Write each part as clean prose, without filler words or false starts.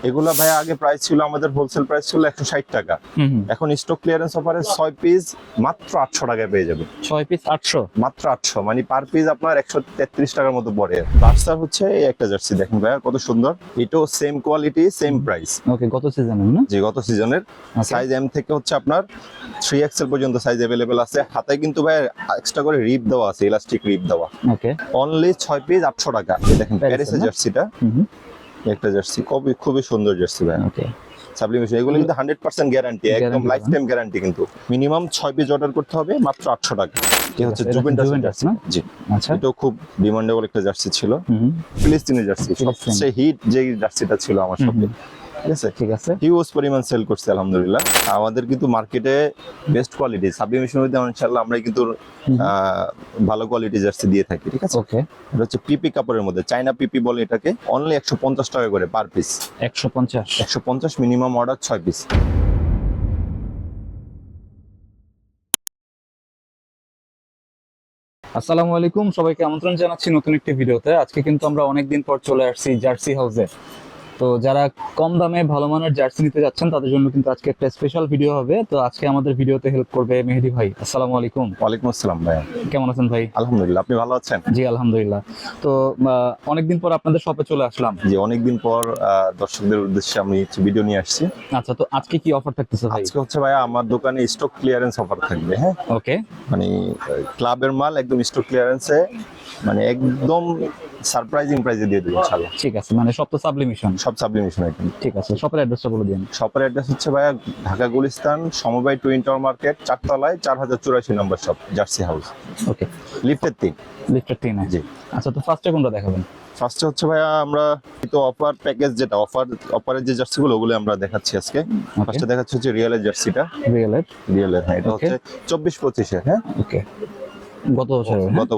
এগুলা ভাই আগে প্রাইস ছিল, আমাদের হোলসেল প্রাইস ছিল 160 টাকা। এখন স্টক ক্লিয়ারেন্স অফারে 6 পিস মাত্র 800 টাকায় পেয়ে যাবে। 6 পিস 800, মাত্র 800, মানে পার পিস আপনার 133 টাকার মতো পড়ে। বার্সার হচ্ছে এই একটা জার্সি দেখেন ভাইয়া কত সুন্দর, এটাও সেম কোয়ালিটি সেম প্রাইস। ওকে, গত সিজনের না? জি, গত সিজনের। সাইজ এম থেকে হচ্ছে আপনার 3XL পর্যন্ত সাইজ अवेलेबल আছে। হাতায় কিন্তু ভাই এক্সট্রা করে রিপ দেওয়া আছে, ইলাস্টিক রিপ দেওয়া। ওকে, অনলি 6 পিস 800 টাকা। দেখেন প্যারিসের জার্সিটা, একটা জার্সি খুবই সুন্দর জার্সি ভাই। ওকে, সাবলিমেশন এগুলো কিন্তু 100% গ্যারান্টি, একদম লাইফ টাইম গ্যারান্টি। কিন্তু মিনিমাম 6 পিস অর্ডার করতে হবে, মাত্র 800 টাকা। এই হচ্ছে জুভেন্টাস জার্সি। জি, আচ্ছা, এটা খুব ডিমান্ডেবল একটা জার্সি ছিল। ফিলিস্তিনের জার্সি, সবচেয়ে হিট যে জার্সিটা ছিল আমার শপে। ঠিক আছে, ঠিক আছে, হিউজ পরিমাণ সেল করছে আলহামদুলিল্লাহ। আমাদের কিন্তু মার্কেটে বেস্ট কোয়ালিটি সাবলিমেশন মধ্যে ইনশাআল্লাহ আমরা কিন্তু ভালো কোয়ালিটি জার্সি দিয়ে থাকি। ঠিক আছে, ওকে। এটা হচ্ছে পিপি কাপড়ের মধ্যে, চায়না পিপি বলে এটাকে। অনলি 150 টাকা করে per piece. 150, minimum order 6 piece. আসসালামু আলাইকুম, সবাইকে আমন্ত্রণ জানাচ্ছি নতুন একটি ভিডিওতে। আজকে কিন্তু আমরা অনেকদিন পর চলে আসছি জার্সি হাউসে। তো যারা কম দামে ভালো মানের জার্সি নিতে যাচ্ছেন তাদের জন্য কিন্তু আজকে একটা স্পেশাল ভিডিও হবে। তো আজকে আমাদের ভিডিওতে হেল্প করবে মেহেদি ভাই। আসসালামু আলাইকুম। ওয়ালাইকুম আসসালাম ভাই, কেমন আছেন ভাই? আলহামদুলিল্লাহ, আপনি ভালো আছেন? জি আলহামদুলিল্লাহ। তো অনেকদিন পর আপনাদের শপে চলে আসলাম। জি, অনেকদিন পর দর্শকদের উদ্দেশ্যে আমি ভিডিও নিয়ে আসছি। আচ্ছা, তো আজকে কি অফার থাকতেছে ভাই? আজকে হচ্ছে ভাই আমার দোকানে স্টক ক্লিয়ারেন্স অফার থাকবে। হ্যাঁ, ওকে, মানে ক্লাবের মাল একদম স্টক ক্লিয়ারেন্সে, মানে একদম সারপ্রাইজিং প্রাইসে দিয়ে দেবো ইনশাআল্লাহ। ঠিক আছে, মানে সব তো সাবলিমেশন? সব সাবলিমেশন একদম। ঠিক আছে, শপের অ্যাড্রেসটা বলে দিন। শপের অ্যাড্রেস হচ্ছে ভাইয়া ঢাকা গুলিস্তান সমবায় টুইন টাওয়ার মার্কেট, 4 তলায় 4084 নম্বর শপ, জার্সি হাউস। ওকে, লিফটের 3। লিফটের 3 জি। আচ্ছা, তো ফার্স্টে কোনটা দেখাবেন? ফার্স্টে হচ্ছে ভাইয়া আমরা তো অফার প্যাকেজ, যেটা অফারের যে জার্সিগুলো ওগুলো আমরা দেখাচ্ছি আজকে। ফার্স্টে দেখাচ্ছি হচ্ছে রিয়েলের জার্সিটা। রিয়েলের, হ্যাঁ, এটা হচ্ছে 24-25-এর। হ্যাঁ, ওকে, গত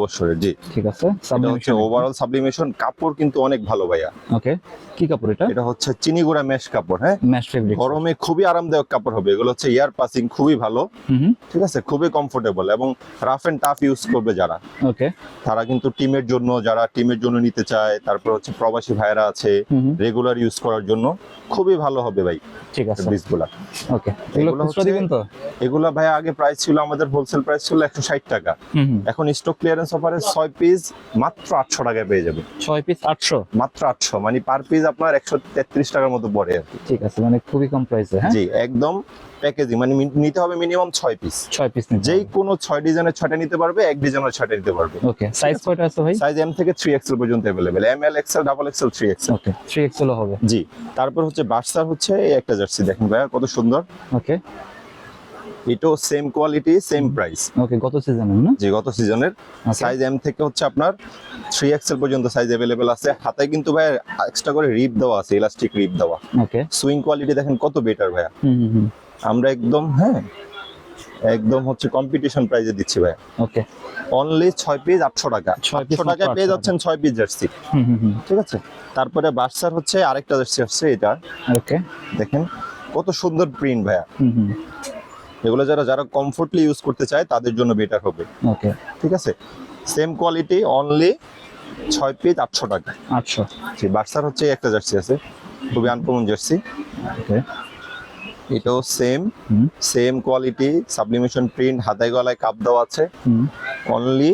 বছরের। জি, ঠিক আছে। এটা হচ্ছে ওভারঅল সাবলিমেশন। কাপড় কিন্তু অনেক ভালো ভাইয়া। ওকে, কি কাপড় এটা? এটা হচ্ছে চিনিগুড়া মেশ কাপড়। হ্যাঁ, মেশ ফেব্রিক, গরমে খুবই আরামদায়ক কাপড় হবে। এগুলো হচ্ছে এয়ার পাসিং খুবই ভালো। ঠিক আছে, খুবই কমফোর্টেবল এবং রাফ এন্ড টাফ ইউজ করবে যারা, ওকে, তারা কিন্তু যারা টিমের জন্য নিতে চায়, তারপর হচ্ছে প্রবাসী ভাইরা আছে রেগুলার ইউজ করার জন্য খুবই ভালো হবে ভাই। ঠিক আছে, পিসগুলা। ওকে, এগুলো খুচরা দিবেন তো? এগুলা ভাই আগে প্রাইস ছিল, আমাদের হোলসেল প্রাইস ছিল 160 টাকা। এখন স্টক ক্লিয়ারেন্স অফারে 6 পিস মাত্র 800 টাকায় পেয়ে যাবে। 6 পিস 800, মাত্র 800, মানে পার পিস আপনার 133 টাকার মতো পড়ে আর কি। ঠিক আছে, মানে খুবই কম প্রাইসে। হ্যাঁ, জি, একদম প্যাকেজিং, মানে নিতে হবে মিনিমাম 6 পিস। 6 পিস নিতে, যেই কোনো 6 ডিজাইনের 6টা নিতে পারবে, এক ডিজাইনের 6টা নিতে পারবে। ওকে, সাইজ কয়টা আছে ভাই? সাইজ এম থেকে 3XL পর্যন্ত available, ML XL double XL 3XL। ওকে, 3XL হবে। জি, তারপর হচ্ছে বার্সার হচ্ছে এই একটা জার্সি দেখেন ভাইয়া কত সুন্দর, ওকে, এটাও সেম কোয়ালিটি সেম প্রাইস। ওকে, গত সিজনের না? জি, গত সিজনের। সাইজ এম থেকে হচ্ছে আপনার 3XL পর্যন্ত সাইজ अवेलेबल আছে। হাতায় কিন্তু ভাই এক্সট্রা করে রিপ দেওয়া আছে, ইলাস্টিক রিপ দেওয়া। ওকে, সুইং কোয়ালিটি দেখেন কত বেটার ভাইয়া। আমরা একদম একদম হচ্ছে কম্পিটিশন প্রাইসে দিচ্ছি ভাই। ওকে, অনলি 6 পিস 800 টাকা। 800 টাকায় পেয়ে যাচ্ছেন 6 পিস জার্সি। ঠিক আছে, তারপরে বার্সার হচ্ছে আরেকটা জার্সি আসছে, এটা ওকে, দেখেন কত সুন্দর প্রিন্ট ভাইয়া। এগুলো যারা কমফোর্টলি ইউজ করতে চায় তাদের জন্য বেটার হবে। ওকে, ঠিক আছে, সেম কোয়ালিটি, অনলি 6 পিস 800 টাকা। 800। জি, বার্সার হচ্ছে একটা জার্সি আছে, খুবই আনকমন জার্সি। ওকে, এটাও সেম কোয়ালিটি, সাবলিমেশন প্রিন্ট, হাতায় গলায় কাপ দেওয়া আছে। অনলি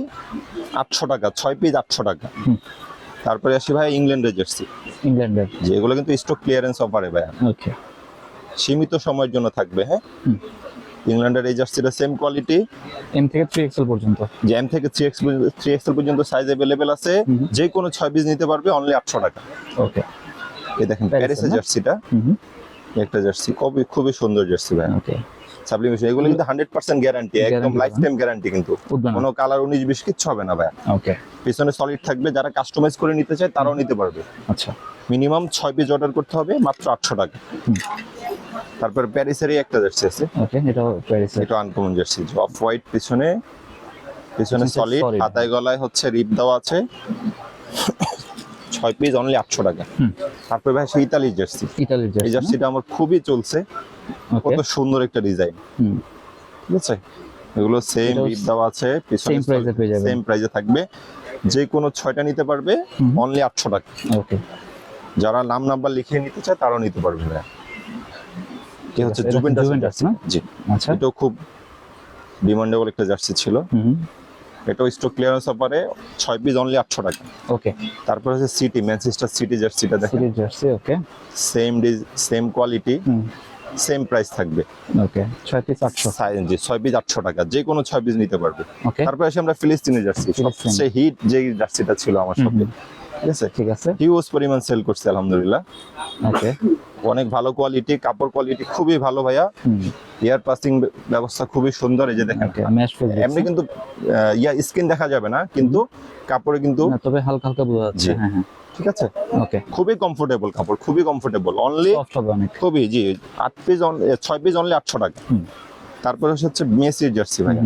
800 টাকা, 6 পিস 800 টাকা। তারপরে আসি ভাই ইংল্যান্ডের জার্সি। ইংল্যান্ডের, যে এগুলো কিন্তু স্টক ক্লিয়ারেন্স অফারে ভাই, ওকে, সীমিত সময়ের জন্য থাকবে। হ্যাঁ, ইংল্যান্ডের এই জার্সিটা সেম কোয়ালিটি, এম থেকে 3XL পর্যন্ত। যে এম থেকে 3XL পর্যন্ত সাইজ अवेलेबल আছে। যে কোনো 6 পিস নিতে পারবে, অনলি 800 টাকা। ওকে, এই দেখেন প্যারিসের জার্সিটা, একটা জার্সি খুবই সুন্দর জার্সি ভাই। ওকে, সাবলিমেশন এগুলো কিন্তু 100% গ্যারান্টি, একদম লাইফ টাইম গ্যারান্টি। কিন্তু কোনো কালার 19-20 কিচ্ছু হবে না ভাই। ওকে, পিছনে সলিড থাকবে, যারা কাস্টমাইজ করে নিতে চায় তারাও নিতে পারবে। আচ্ছা, মিনিমাম 6 পিস অর্ডার করতে হবে, মাত্র 800 টাকা। তারপর প্যারিসের একটা জার্সি আছে, ওকে, এটাও প্যারিসের। এটা আনকমন জার্সি, অফ হোয়াইট, পিছনে সলিড, হাতায় গলায় হচ্ছে রিপ দেওয়া আছে। 6 পিস অনলি 800 টাকা। তারপর ভাই সেই ইতালির জার্সি। এই জার্সিটা আমার খুবই চলছে, কত সুন্দর একটা ডিজাইন। ঠিক আছে, এগুলো সেম রিপ দেওয়া আছে, পিছনে সেম প্রাইসে থাকবে। যে কোনো 6টা নিতে পারবে, অনলি 800 টাকা। ওকে, যারা নাম নাম্বার লিখে নিতে চায় তারাও নিতে পারবে ভাইয়া। কি হচ্ছে এটা জুভেন্টাস জুভেন্টাস না? জি, আচ্ছা। এটাও খুব ডিমান্ডেবল একটা জার্সি ছিল। এটাও স্টক ক্লিয়ারেন্স অফারে 6 পিস অনলি 800 টাকা। ওকে, তারপর হচ্ছে সিটি, ম্যানচেস্টার সিটি জার্সিটা দেখেন, সিরিজ জার্সি। ওকে, সেম কোয়ালিটি, সেম প্রাইস থাকবে। ওকে, 6 পিস 800। জি, 6 পিস 800 টাকা, যে কোনো 6 পিস নিতে পারবে। ওকে, তারপরে আসে আমরা ফিলিস্তিনি জার্সি, ফিলিস্তিনি। সবচেয়ে হিট যে জার্সিটা ছিল আমার শপে, ঠিক আছে, ঠিক আছে। হিউজ পরিমাণ সেল করছে আলহামদুলিল্লাহ। ওকে, অনেক ভালো কোয়ালিটি, কাপড় কোয়ালিটি খুবই ভালো ভাইয়া। এয়ার পাসিং ব্যবস্থা খুবই সুন্দর, এই যে দেখেন। ওকে, ম্যাশ ফিল এমনি কিন্তু স্কিন দেখা যাবে না, কিন্তু কাপড়ে কিন্তু না, তবে হালকা হালকা বোঝা যাচ্ছে। জি। হ্যাঁ হ্যাঁ, ঠিক আছে, ওকে, খুবই কমফোর্টেবল কাপড়, খুবই কমফোর্টেবল। অনলি সফট হবে অনেক। খুবই, জি, 6 পিস অনলি 800 টাকা। তারপরে হচ্ছে মেসির জার্সি ভাইয়া,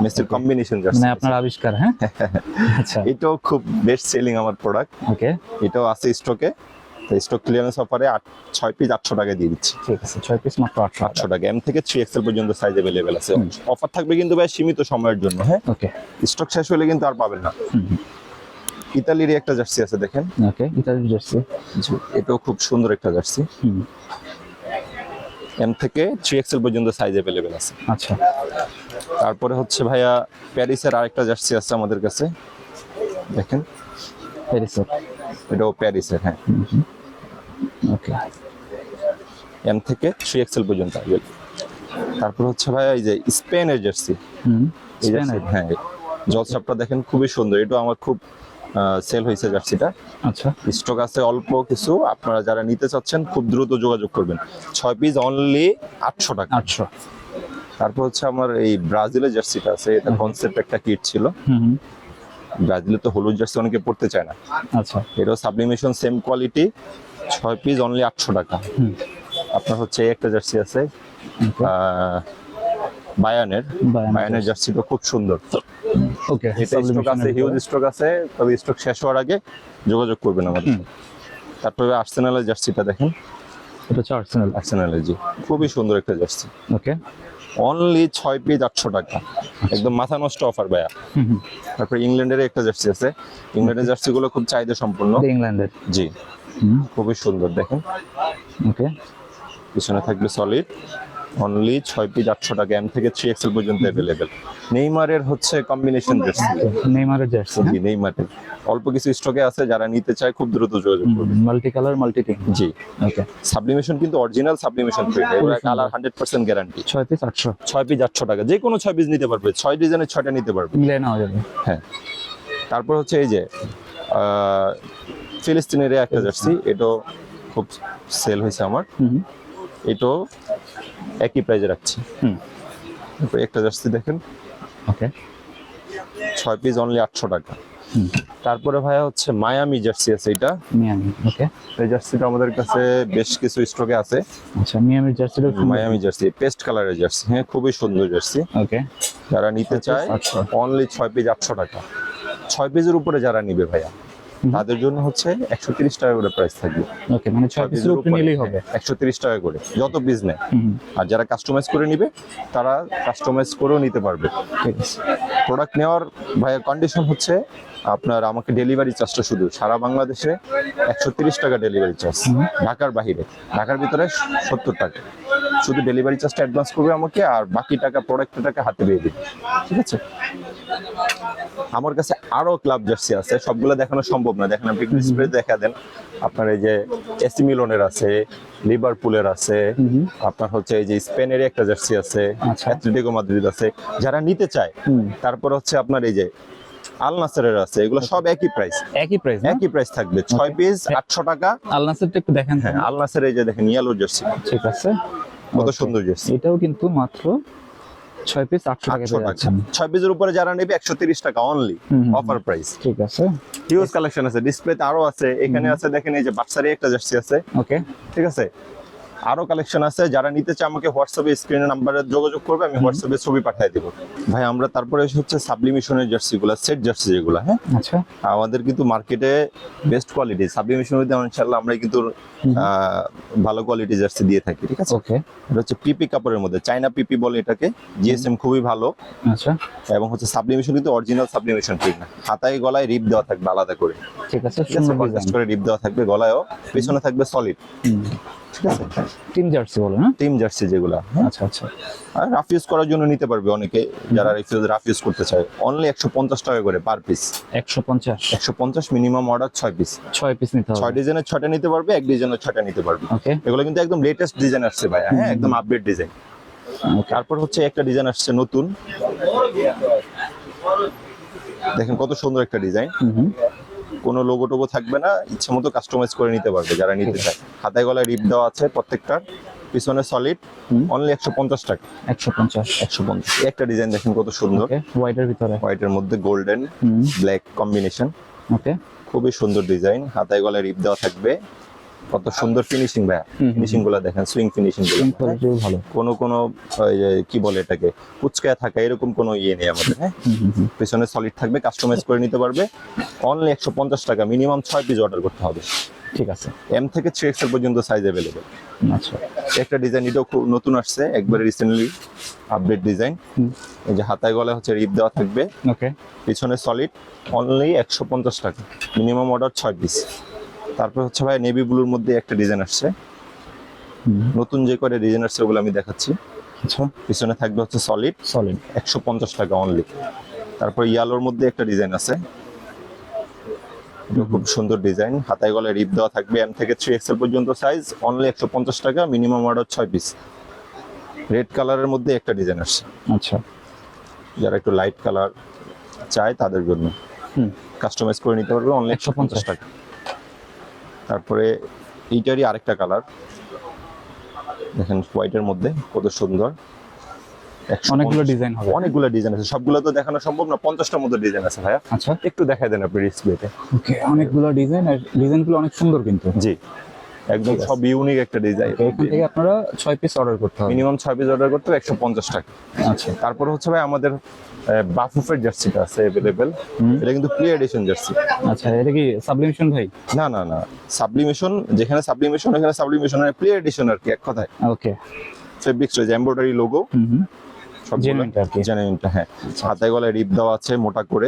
মেসির কম্বিনেশন জার্সি, মানে আপনার আবিষ্কার। হ্যাঁ, আচ্ছা, এটাও খুব বেস্ট সেলিং আমার প্রোডাক্ট। ওকে, এটাও আছে স্টকে, স্টক ক্লিয়ারেন্স অফারে 6 পিস 800 টাকায় দিয়ে দিচ্ছি। ঠিক আছে, 6 পিস মাত্র 800 800 টাকা, এম থেকে 3XL পর্যন্ত সাইজ अवेलेबल আছে। অফার থাকবে কিন্তু ভাই সীমিত সময়ের জন্য, হ্যাঁ, ওকে, স্টক শেষ হলে কিন্তু আর পাবেন না। ইতালির একটা জার্সি আছে দেখেন, ওকে, ইতালির জার্সি। জি, এটাও খুব সুন্দর একটা জার্সি। এম থেকে 3XL পর্যন্ত সাইজ अवेलेबल আছে। আচ্ছা, তারপরে হচ্ছে ভাইয়া প্যারিসের আরেকটা জার্সি আছে আমাদের কাছে, দেখেন, প্যারিসের। এটাও প্যারিসের, হ্যাঁ, ওকে, এম থেকে 3XL পর্যন্ত available। তারপর হচ্ছে ভাইয়া এই যে স্পেনের জার্সি, এই জার্সি, হ্যাঁ, জলসাপটা দেখেন খুবই সুন্দর, এটাও আমার খুব সেল হয়েছে জার্সিটা। আচ্ছা, স্টক আছে অল্প কিছু, আপনারা যারা নিতে চাচ্ছেন খুব দ্রুত যোগাযোগ করবেন। 6 পিস অনলি 800 টাকা। 800। তারপর হচ্ছে আমার এই ব্রাজিলের জার্সিটা আছে, এটা কনসেপ্ট একটা কিট ছিল। ব্রাজিলে তো হলুদ জার্সি অনেকে পড়তে চায় না, আচ্ছা, এটাও sublimation same quality, 6 piece only 800 টাকা। আপনার হচ্ছে এই একটা জার্সি আছে বায়ানের জার্সিটা খুব সুন্দর। ওকে, এটা স্টক আছে, হিউজ স্টক আছে, তবে স্টক শেষ হওয়ার আগে যোগাযোগ করবেন আমাদের। তারপরে আর্সেনালের জার্সিটা দেখেন, এটা হচ্ছে আর্সেনাল। আর্সেনালের, জি, খুবই সুন্দর একটা জার্সি, ওকে, অনলি 6 পিস 800 টাকা, একদম মাথা নষ্ট অফার ভাইয়া। তারপরে ইংল্যান্ডের একটা জার্সি আছে, ইংল্যান্ডের জার্সি গুলো খুব চাহিদা সম্পন্ন, ইংল্যান্ডের, জি, খুবই সুন্দর দেখেন। ওকে, পিছনে থাকবে সলিড, অনলি 6 পিস 800 টাকা, এম থেকে 3XL পর্যন্ত अवेलेबल। নেইমারের হচ্ছে কম্বিনেশন জার্সি, নেইমারের জার্সি। জি, নেইমারের অল্প কিছু স্টকে আছে, যারা নিতে চায় খুব দ্রুত যোগাযোগ করবে। মাল্টি কালার, মাল্টি টিং। জি, ওকে, সাবলিমেশন কিন্তু অরিজিনাল সাবলিমেশন প্রিন্ট, এগুলো কালার 100% গ্যারান্টি। 6 পিস 800। 6 পিস 800 টাকা, যে কোনো 6 পিস নিতে পারবে, 6 ডিজাইনের 6টা নিতে পারবে, মিলে নেওয়া যাবে। হ্যাঁ। তারপর হচ্ছে এই যে ফিলিস্তিনের একটা জার্সি, এটাও খুব সেল হয়েছে আমার, এটাও একই প্রাইজে রাখছি। তারপর একটা জার্সি দেখেন, ওকে, 6 পিস অনলি 800 টাকা। তারপরে ভাইয়া হচ্ছে মায়ামি জার্সি আছে, এটা মিয়ামি। ওকে, এই জার্সিটা আমাদের কাছে বেশ কিছু স্টকে আছে। আচ্ছা, মিয়ামির জার্সিটা মায়ামি জার্সি, পেস্ট কালারের জার্সি, হ্যাঁ, খুবই সুন্দর জার্সি। ওকে, যারা নিতে চায় 800 অনলি 6 পিস 800 টাকা। 6 পিসের উপরে যারা নিবে ভাইয়া, তাদের জন্য হচ্ছে 130 টাকা করে প্রাইস থাকবে। ওকে, মানে 6 পিসের উপরে নিলেই হবে। 130 টাকা করে যত পিস নেয়। আর যারা কাস্টমাইজ করে নিবে তারা কাস্টমাইজ করেও নিতে পারবে। ঠিক আছে, প্রোডাক্ট নেওয়ার ভাইয়া কন্ডিশন হচ্ছে আপনার আমাকে ডেলিভারি চার্জটা শুধু সারা বাংলাদেশে 130 টাকা ডেলিভারি চার্জ, ঢাকার বাহিরে, ঢাকার ভিতরে 70 টাকা। শুধু ডেলিভারি চার্জটা অ্যাডভান্স করবে আমাকে, আর বাকি টাকা প্রোডাক্টের টাকা হাতে পেয়ে দিবে, ঠিক আছে। আমার কাছে আরো ক্লাব জার্সি আছে, সবগুলো দেখানো সম্ভব না, দেখেন আপনি ডিসপ্লে দেখা দেন। আপনার এই যে এসি মিলনের আছে, লিভারপুলের আছে, আপনার হচ্ছে এই যে স্পেনের একটা জার্সি আছে, অ্যাটলেটিকো মাদ্রিদ আছে, যারা নিতে চায়। তারপর হচ্ছে আপনার এই যে আল নাসেরের আছে, এগুলো সব একই প্রাইস, একই প্রাইস থাকবে, 6 পিস 800 টাকা। আল নাসেরটা একটু দেখেন। হ্যাঁ, আল নাসের এই যে দেখেন ইয়েলো জার্সি, ঠিক আছে, কত সুন্দর জার্সি। এটাও কিন্তু মাত্র 6 পিস 800 টাকা পেয়ে যাচ্ছেন। 6 পিসের উপরে যারা নেবে 130 টাকা অনলি, অফার প্রাইস। ঠিক আছে, হিউজ কালেকশন আছে, ডিসপ্লেতে আরো আছে, এখানে আছে দেখেন এই যে বাচ্চারই একটা জার্সি আছে। ওকে, ঠিক আছে, আরো কালেকশন আছে, যারা নিতে চায় আমাকে হোয়াটসঅ্যাপে স্ক্রিনে নাম্বারে যোগাযোগ করবে, আমি হোয়াটসঅ্যাপে ছবি পাঠিয়ে দেবো ভাই। আমরা তারপরে হচ্ছে সাবলিমেশনের জার্সিগুলো, সেট জার্সি যেগুলো, হ্যাঁ আচ্ছা আমাদের কিন্তু মার্কেটে বেস্ট কোয়ালিটি সাবলিমেশনের মধ্যে ইনশাআল্লাহ আমরা কিন্তু ভালো কোয়ালিটি জার্সি দিয়ে থাকি, ঠিক আছে। ওকে, এটা হচ্ছে পিপি কাপড়ের মধ্যে, চাইনা পিপি বলে এটাকে, জিএসএম খুবই ভালো, আচ্ছা এবং হচ্ছে সাবলিমেশন কিন্তু অরিজিনাল সাবলিমেশন ঠিক না, হাতায় গলায় রিপ দেওয়া থাকবে আলাদা করে, ঠিক আছে, ঠিক আছে, সুন্দর কন্ট্রাস্ট ডিজাইন। করে রিপ দেওয়া থাকবে, গলায়ও পিছনে থাকবে সলিড, ঠিক আছে। টিম জার্সি বলে না? টিম জার্সি যেগুলো, হ্যাঁ, আচ্ছা আচ্ছা, আর রাফ ইউজ করার জন্য নিতে পারবে অনেকে, যারা রাফ ইউজ করতে চায়। অনলি 150 টাকা করে per piece, 150, 150 minimum order 6 piece, 6 piece নিতে 6 হবে। ডিজাইনের 6টা নিতে পারবে, এক ডিজাইনের 6টা নিতে পারবে। ওকে এগুলো কিন্তু একদম লেটেস্ট ডিজাইন আসছে ভাই, হ্যাঁ একদম আপডেট ডিজাইন। ওকে, তারপর হচ্ছে একটা ডিজাইন আসছে নতুন, দেখেন কত সুন্দর একটা ডিজাইন, কোনো লোগো টোগো থাকবে না, ইচ্ছা মতো কাস্টমাইজ করে নিতে পারবে যারা নিতে চায়। হাতায় গলায় রিপ দেওয়া আছে প্রত্যেকটার, পিছনে সলিড, অনলি 150 টাকা, 150। 150। একটা ডিজাইন দেখেন কত সুন্দর, ওকে, হোয়াইটের ভিতরে। হোয়াইটের মধ্যে গোল্ডেন ব্ল্যাক কম্বিনেশন, ওকে, খুবই সুন্দর ডিজাইন, হাতায় গলায় রিপ দেওয়া থাকবে, কত সুন্দর ফিনিশিং ভাই, ফিনিশিং গুলো দেখেন, সুইং ফিনিশিং গুলো কোয়ালিটিও ভালো। কোনো ওই যে কি বলে এটাকে, কুচকায় থাকা এরকম কোনো ইয়ে নেই আমাদের, হ্যাঁ পিছনে সলিড থাকবে, কাস্টমাইজ করে নিতে পারবে। অনলি 150 টাকা, মিনিমাম 6 পিস অর্ডার করতে হবে, ঠিক আছে, এম থেকে 3XL পর্যন্ত সাইজ অ্যাভেলেবেল। আচ্ছা, একটা ডিজাইন এটাও খুব নতুন আসছে, একবারে রিসেন্টলি আপডেট ডিজাইন, এই যে হাতায় গলায় হচ্ছে রিপ দেওয়া থাকবে, ওকে, পিছনে সলিড, অনলি 150 টাকা, মিনিমাম অর্ডার 6 পিস। তারপর হচ্ছে ভাই নেভি ব্লুর মধ্যে একটা ডিজাইন আসছে, নতুন যে করে ডিজাইন আসছে ওগুলো আমি দেখাচ্ছি। আচ্ছা, পিছনে থাকবে হচ্ছে সলিড, সলিড, 150 টাকা অনলি। তারপর ইয়ালোর মধ্যে একটা ডিজাইন আছে, এটা খুব সুন্দর ডিজাইন, হাতায় গলায় রিপ দেওয়া থাকবে, এম থেকে 3XL পর্যন্ত সাইজ, অনলি 150 টাকা, মিনিমাম অর্ডার 6 পিস। রেড কালারের মধ্যে একটা ডিজাইন আসছে, আচ্ছা, যারা একটু লাইট কালার চায় তাদের জন্য কাস্টমাইজ করে নিতে পারবে, অনলি 150 টাকা। তারপরে এইটারই আরেকটা কালার দেখেন, হোয়াইটের মধ্যে কত সুন্দর, 150 অনেকগুলো ডিজাইন হবে। অনেকগুলো ডিজাইন আছে, সবগুলো তো দেখানো সম্ভব না, 50টার মতো ডিজাইন আছে ভাইয়া, আচ্ছা, একটু দেখাই দেন আপনি ডিসপ্লেতে। ওকে, অনেকগুলো ডিজাইন, আর ডিজাইনগুলো অনেক সুন্দর কিন্তু। জি, একদম ঠিক আছে। সব ইউনিক একটা ডিজাইন। এখান থেকে আপনারা 6 পিস অর্ডার করতে হবে। মিনিমাম 6 পিস অর্ডার করতে হবে, 150 টাকা। আচ্ছা, তারপর হচ্ছে ভাই আমাদের বাফুফের জার্সিটা আছে অ্যাভেলেবেল, এটা কিন্তু প্লে এডিশন জার্সি। আচ্ছা, এটা কি সাবলিমেশন ভাই? না না না, সাবলিমেশন যেখানে সাবলিমেশন এখানে সাবলিমেশন, প্লে এডিশন আর কি, এক কথায়। ওকে, ফেব্রিক্স রয়েছে, এমব্রয়ডারি লোগো, জেনুইনটা আর কি। জেনুইনটা, হ্যাঁ। হাতায় গলায় রিপ দেওয়া আছে মোটা করে,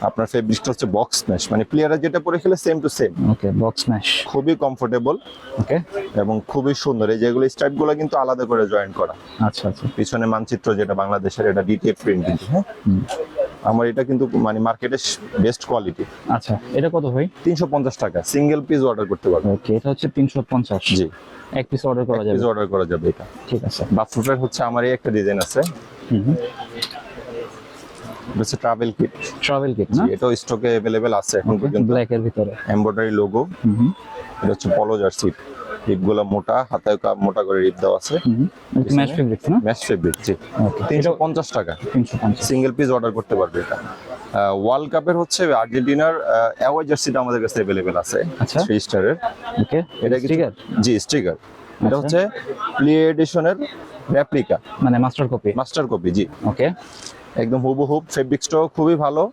আপনার ফেব্রিক্সটা হচ্ছে বক্স ম্যাশ, মানে প্লেয়াররা যেটা পরে খেলে same to same, okay, box mash, খুবই কমফোর্টেবল ওকে, এবং খুবই সুন্দর। এই যেগুলো স্ট্রাইপ গুলো কিন্তু আলাদা করে জয়েন করা, আচ্ছা আচ্ছা, পিছনে মানচিত্র যেটা বাংলাদেশের, এটা ডিটিএফ প্রিন্ট কিন্তু, হ্যাঁ আমার এটা কিন্তু মানে মার্কেটের বেস্ট কোয়ালিটি। আচ্ছা, এটা কত ভাই? 350 টাকা, সিঙ্গেল পিস অর্ডার করতে পারবে। ওকে, এটা হচ্ছে 350। জি, এক পিস অর্ডার করা যাবে। পিস অর্ডার করা যাবে এটা। ঠিক আছে। বাথরুমের হচ্ছে আমার এই একটা ডিজাইন আছে, এটা হচ্ছে ট্রাভেল কিট, ট্রাভেল কিট না? এটাও স্টকে अवेलेबल আছে এখন পর্যন্ত, ব্ল্যাক এর ভিতরে এমব্রয়ডারি লোগো, এটা হচ্ছে পলো জার্সি, রিপগুলো মোটা, হাতায় মোটা করে রিপ দেওয়া আছে, ম্যাশ ফেব্রিক্স না? Mesh fabric. জি, ওকে, 350 টাকা, 350। সিঙ্গেল পিস অর্ডার করতে পারবে এটা। ওয়ার্ল্ড কাপের হচ্ছে আর্জেন্টিনার অ্যাওয়ে জার্সিটা আমাদের কাছে अवेलेबल আছে, আচ্ছা। 3 স্টারের। ওকে, এটা এটা স্টিকার? জি, স্টিকার। এটা আচ্ছা। হচ্ছে প্লে এডিশনের রেপ্লিকা, মানে মাস্টার কপি? মাস্টার কপি, জি, ওকে, একদম হুবহু। ফেব্রিক্সটাও খুবই ভালো।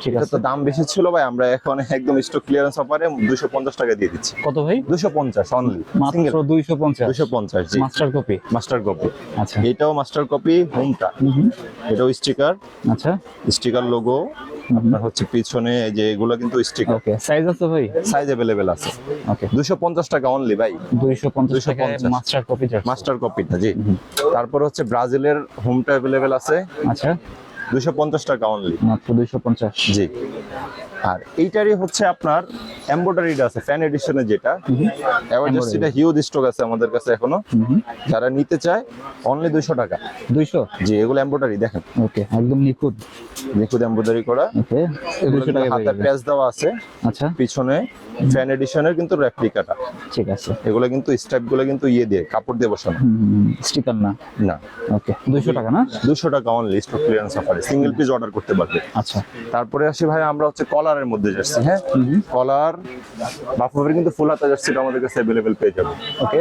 ঠিক এটা আছে। তো দাম বেশি ছিল ভাই, আমরা এখন একদম স্টক ক্লিয়ারেন্স অফারে 250 টাকা দিয়ে দিচ্ছি। কত ভাই? 250 অনলি, মাত্র 250? 250, জি, মাস্টার কপি? Master copy. আচ্ছা, এটাও মাস্টার কপি, হোমটা, এটাও স্টিকার, আচ্ছা, স্টিকার লোগো আপনার হচ্ছে পিছনে, এই যে এগুলো কিন্তু স্টিকার। ওকে, সাইজ আছে ভাই? সাইজ अवेलेबल আছে। ওকে, 250 টাকা অনলি ভাই, 250 টাকায় 250 মাস্টার কপি জার্সি। মাস্টার কপিটা, জি। তারপর হচ্ছে ব্রাজিলের হোমটা अवेलेबल আছে, আচ্ছা, 250 টাকা অনলি, মাত্র 250। জি। আর এইটারই হচ্ছে আপনার এমব্রয়ডারিটা আছে, ফ্যান এডিশনে যেটা, এভারজার্সিটা হিউজ স্টক আছে আমাদের কাছে এখনো, যারা নিতে চায় অনলি 200 টাকা। 200? জি, এগুলো এমব্রয়ডারি দেখেন, ওকে, একদম নিখুঁত। নিখুঁত এমব্রয়ডারি করা, ওকে, 200 টাকা হাতে প্যাচ দেওয়া আছে, আচ্ছা, পিছনে ফ্যান এডিশনের কিন্তু রেপ্লিকাটা। ঠিক আছে। এগুলো কিন্তু স্ট্রাইপ গুলো কিন্তু ইয়ে দিয়ে, কাপড় দিয়ে বসানো, স্টিকার না? না। ওকে, 200 টাকা না? 200 টাকা অনলি, স্টক ক্লিয়ারেন্স অফারে সিঙ্গেল পিস অর্ডার করতে পারবে। আচ্ছা, তারপরে আসি ভাই আমরা হচ্ছে কলার কলারের মধ্যে জার্সি, হ্যাঁ কলার বাফুফের কিন্তু ফুল হাতা জার্সিটা আমাদের কাছে অ্যাভেলেবেল পেয়ে যাবে। ওকে,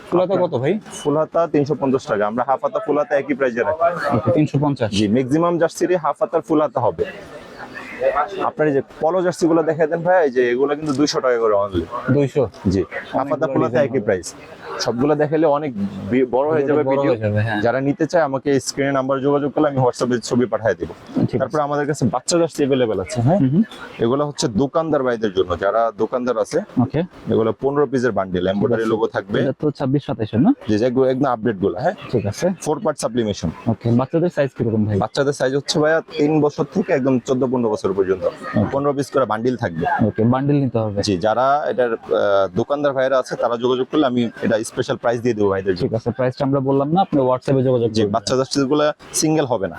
ফুলাতা কত ভাই? ফুল হাতা 350 টাকা, আমরা হাফ হাতা ফুল হাতা একই প্রাইসে রাখি। ওকে, 350। জি, ম্যাক্সিমাম জার্সিরই হাফ হাতার ফুল হাতা হবে। আপনার এই যে পলো জার্সি গুলো দেখা দেন ভাই, এই যে এগুলো কিন্তু 200 টাকা করে অনলি। 200? জি, হাফ হাতা ফুল হাতা একই প্রাইস। সবগুলো দেখালে অনেক বড় হয়ে যাবে বড় ভিডিও। হয়ে যাবে, হ্যাঁ। যারা নিতে চায় আমাকে স্ক্রিনে নাম্বার যোগাযোগ করলে আমি হোয়াটসঅ্যাপে ছবি পাঠিয়ে দেব। ঠিক আছে। তারপর আমাদের কাছে বাচ্চা জার্সি অ্যাভেলেবেল আছে, হ্যাঁ এগুলো হচ্ছে দোকানদার ভাইদের জন্য, যারা দোকানদার আছে। ওকে, এগুলো 15 পিসের বান্ডিল, এমব্রয়ডারি লোগো থাকবে। এটা তো 26-27 না? যে একদম আপডেট গুলো, হ্যাঁ ঠিক আছে। 4 পার্ট সাবলিমেশন। ওকে, বাচ্চাদের সাইজ কিরকম ভাই? বাচ্চাদের সাইজ হচ্ছে ভাইয়া 3 বছর থেকে একদম 14-15 বছর পর্যন্ত 15 পিস করে বান্ডিল থাকবে। ওকে, বান্ডেল নিতে হবে। জি, যারা এটার দোকানদার ভাইরা আছে তারা যোগাযোগ করলে আমি এটা স্পেশাল প্রাইস দিয়ে দেবো ভাইদের জন্য। ঠিক আছে, প্রাইসটা আমরা বললাম না, আপনি হোয়াটসঅ্যাপে যোগাযোগ জি, করবেন। বাচ্চা জার্সি গুলো সিঙ্গেল হবে না,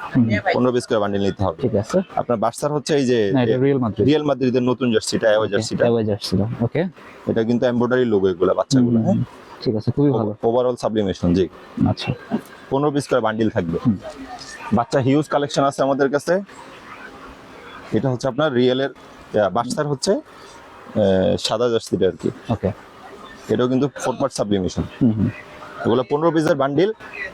15 পিস করে বান্ডিল নিতে হবে। ঠিক আছে। আপনার বাচ্চার হচ্ছে এই যে না, এটা রিয়েল মাদ্রিদ। রিয়াল মাদ্রিদের নতুন জার্সিটা, অ্যাওয়ে জার্সিটা, অ্যাওয়ে জার্সি। ওকে, এটা কিন্তু এমব্রয়ডারি লোগো এগুলো বাচ্চাগুলো, হ্যাঁ ঠিক আছে, খুবই ভালো। Overall sublimation. জি, আচ্ছা, 15 পিস করে বান্ডিল থাকবে। বাচ্চা হিউজ কালেকশন আছে আমাদের কাছে। এটা হচ্ছে আপনার রিয়েলের বাচ্চার হচ্ছে সাদা জার্সিটা আর কি। ওকে, এটাও কিন্তু 4 পার্ট সাবলিমেশন। এগুলো 15 পিসের বান্ডিল।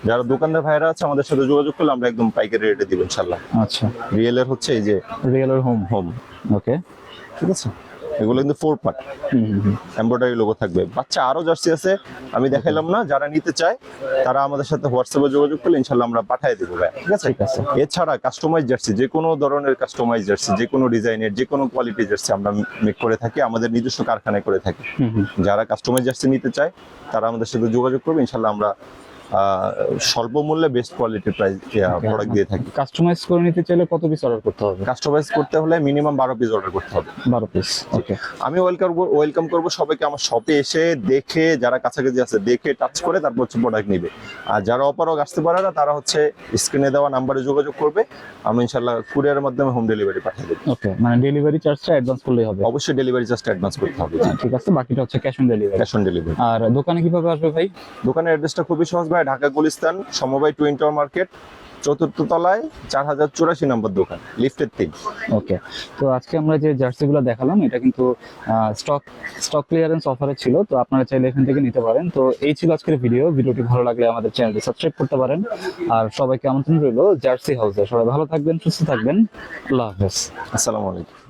যারা দোকানদার ভাইরা আছে আমাদের সাথে যোগাযোগ করলে আমরা একদম পাইকারি রেটে দিব ইনশাআল্লাহ। আচ্ছা, রিয়েলের হচ্ছে এই যে রিয়েলের হোম। ওকে, ঠিক আছে। এগুলো কিন্তু 4 পার্ট এমব্রয়ডারি লোগো থাকবে। বাচ্চা আরো জার্সি আছে, আমি দেখাইলাম না। যারা নিতে চায় তারা আমাদের সাথে হোয়াটসঅ্যাপে যোগাযোগ করলে ইনশাআল্লাহ আমরা পাঠিয়ে দেবো ভাই, ঠিক আছে। ঠিক আছে। এছাড়া কাস্টমাইজ জার্সি, যে কোনো ধরনের কাস্টমাইজ জার্সি, যে কোনো ডিজাইনের, যে কোনো কোয়ালিটি জার্সি আমরা মেক করে থাকি, আমাদের নিজস্ব কারখানায় করে থাকি। যারা কাস্টমাইজ জার্সি নিতে চায় তারা আমাদের সাথে যোগাযোগ করবে, ইনশাআল্লাহ আমরা স্বল্প মূল্যে বেস্ট কোয়ালিটির প্রাইস প্রোডাক্ট দিয়ে থাকি। কাস্টমাইজ করে নিতে চাইলে কত পিস অর্ডার করতে হবে? কাস্টমাইজ করতে হলে মিনিমাম 12 পিস অর্ডার করতে হবে। 12 পিস। ওকে, আমি ওয়েলকাম করব সবাইকে আমার শপে এসে দেখে, যারা কাছাকাছি আছে দেখে টাচ করে তারপর হচ্ছে প্রোডাক্ট নেবে। আর যারা অপারগ আসতে পারে না তারা হচ্ছে স্ক্রিনে দেওয়া নাম্বারে যোগাযোগ করবে, আমি ইনশাআল্লাহ কুরিয়ারের মাধ্যমে হোম ডেলিভারি পাঠিয়ে দেব। ওকে, মানে ডেলিভারি চার্জটা অ্যাডভান্স করলেই হবে? অবশ্যই ডেলিভারি চার্জটা অ্যাডভান্স করতে হবে। ঠিক আছে, বাকিটা হচ্ছে cash on delivery. Cash on delivery. আর দোকানে কিভাবে আসবে ভাই? দোকানের অ্যাড্রেসটা খুবই সহজ ভাই, ঢাকা গুলিস্তান সমবায় টুইন টাওয়ার মার্কেট, 4th তলায় 4084 নম্বর দোকান, লিফটের 3। ওকে, তো আজকে আমরা যে জার্সিগুলো দেখালাম এটা কিন্তু স্টক ক্লিয়ারেন্স অফারে ছিল, তো আপনারা চাইলে এখান থেকে নিতে পারেন। তো এই ছিল আজকের ভিডিওটি ভালো লাগলে আমাদের চ্যানেলটি সাবস্ক্রাইব করতে পারেন। আর সবাইকে আমন্ত্রণ রইল জার্সি হাউসে। সবাই ভালো থাকবেন, সুস্থ থাকবেন। আল্লাহ হাফেজ। আসসালামু আলাইকুম।